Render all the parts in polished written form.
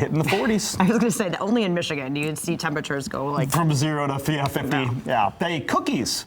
hitting the 40s. I was going to say that only in Michigan you would see temperatures go like from 0 to 50. No. Yeah. Hey, cookies.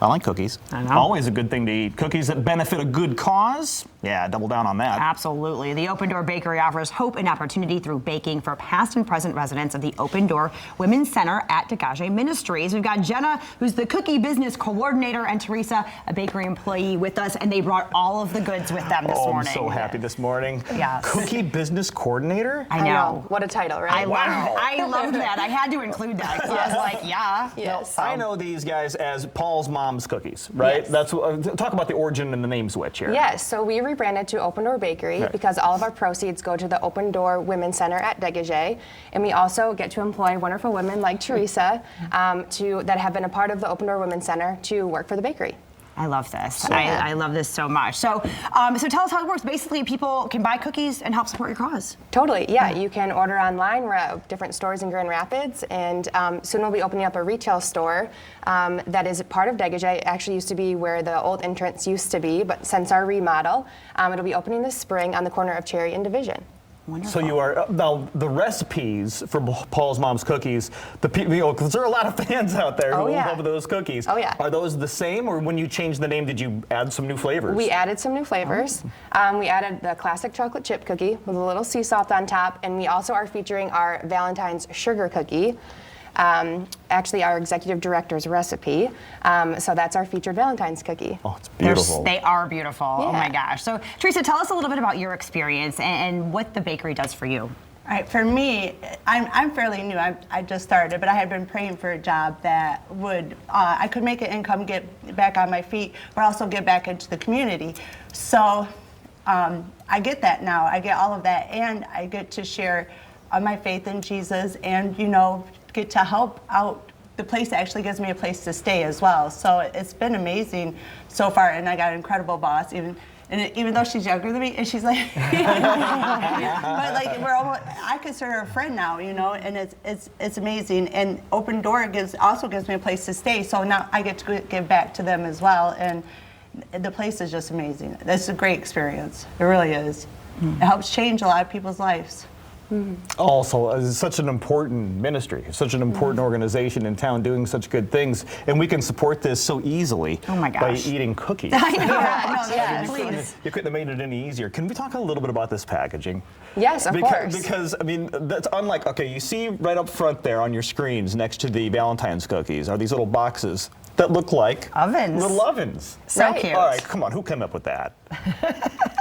I like cookies. I know. Always a good thing to eat. Cookies that benefit a good cause. Yeah, double down on that. Absolutely. The Open Door Bakery offers hope and opportunity through baking for past and present residents of the Open Door Women's Center at Degage Ministries. We've got Jenna, who's the cookie business coordinator, and Teresa, a bakery employee, with us, and they brought all of the goods with them this morning. I'm so happy this morning. Yes. Cookie business coordinator? I know. What a title, right? I loved that. I had to include that because I was like, yeah. Yes. I know these guys as Paul's Mom's Cookies, right? Yes. That's talk about the origin and the name switch here. Yes, so we rebranded to Open Door Bakery because all of our proceeds go to the Open Door Women's Center at Degage, and we also get to employ wonderful women like Teresa that have been a part of the Open Door Women's Center to work for the bakery. I love this. I love this so much. So, so tell us how it works. Basically, people can buy cookies and help support your cause. Totally, yeah. You can order online. We're at different stores in Grand Rapids, and soon we'll be opening up a retail store that is part of Degage. It actually used to be where the old entrance used to be, but since our remodel, it'll be opening this spring on the corner of Cherry and Division. Wonderful. So you are now the recipes for Paul's Mom's Cookies. The people, because there are a lot of fans out there who love those cookies. Oh yeah. Are those the same, or when you changed the name, did you add some new flavors? We added some new flavors. We added the classic chocolate chip cookie with a little sea salt on top, and we also are featuring our Valentine's sugar cookie. Actually, our executive director's recipe. So that's our featured Valentine's cookie. Oh, it's beautiful. They are beautiful. Yeah. Oh my gosh. So, Teresa, tell us a little bit about your experience and what the bakery does for you. All right, for me, I'm fairly new. I just started, but I had been praying for a job that would I could make an income, get back on my feet, but also get back into the community. So I get that now. I get all of that, and I get to share my faith in Jesus, and get to help out. The place actually gives me a place to stay as well. So it's been amazing so far, and I got an incredible boss. Even though she's younger than me, and she's like, but like I consider her a friend now, and it's amazing. And Open Door also gives me a place to stay. So now I get to give back to them as well, and the place is just amazing. It's a great experience. It really is. It helps change a lot of people's lives. Also, it's such an important ministry, such an important organization in town doing such good things, and we can support this so easily by eating cookies. I know. Please. You couldn't have made it any easier. Can we talk a little bit about this packaging? Yes, of course. Because, I mean, that's unlike, you see right up front there on your screens next to the Valentine's cookies are these little boxes that look like ovens. Little ovens. So cute. All right, come on, who came up with that?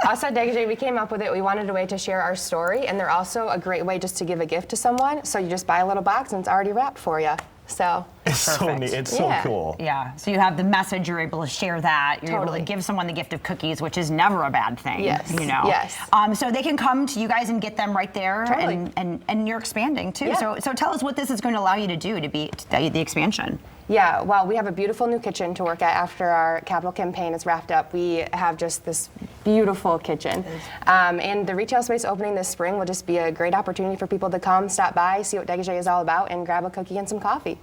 Us at Degage, we came up with it. We wanted a way to share our story, and they're also a great way just to give a gift to someone. So you just buy a little box, and it's already wrapped for you. So it's so neat. It's so cool. Yeah. So you have the message. You're able to share that. You're able to give someone the gift of cookies, which is never a bad thing. Yes. Yes. So they can come to you guys and get them right there. Totally. And you're expanding too. Yeah. So tell us what this is going to allow you to do to be the expansion. Yeah, well, we have a beautiful new kitchen to work at after our capital campaign is wrapped up. We have just this beautiful kitchen. And the retail space opening this spring will just be a great opportunity for people to come, stop by, see what Degage is all about, and grab a cookie and some coffee.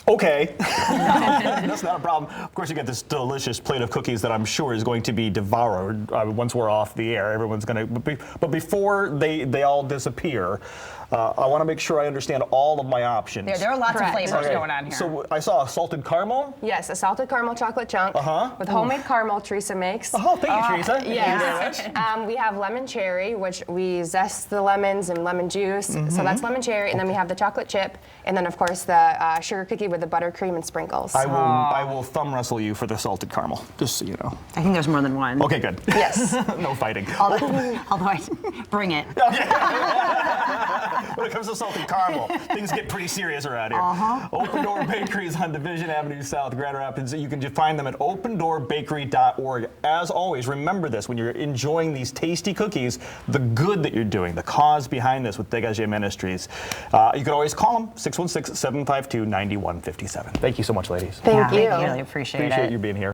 Okay. That's not a problem. Of course, you get this delicious plate of cookies that I'm sure is going to be devoured once we're off the air. Everyone's going to. But before they all disappear, I want to make sure I understand all of my options. There are lots of flavors going on here. So I saw a salted caramel. Yes, a salted caramel chocolate chunk with homemade caramel Teresa makes. Oh, thank you, Teresa. Yes. We have lemon cherry, which we zest the lemons and lemon juice. So that's lemon cherry, and then we have the chocolate chip, and then of course the sugar cookie with the buttercream and sprinkles. I will thumb wrestle you for the salted caramel, just so you know. I think there's more than one. Okay, good. Yes. No fighting. Although I bring it. When it comes to salted caramel, things get pretty serious around here. Open Door Bakeries on Division Avenue South, Grand Rapids. You can find them at opendoorbakery.org. As always, remember this when you're enjoying these tasty cookies, the good that you're doing, the cause behind this with Degage Ministries. You can always call them, 616-752-9157. Thank you so much, ladies. Thank you. I really appreciate it. Appreciate you being here.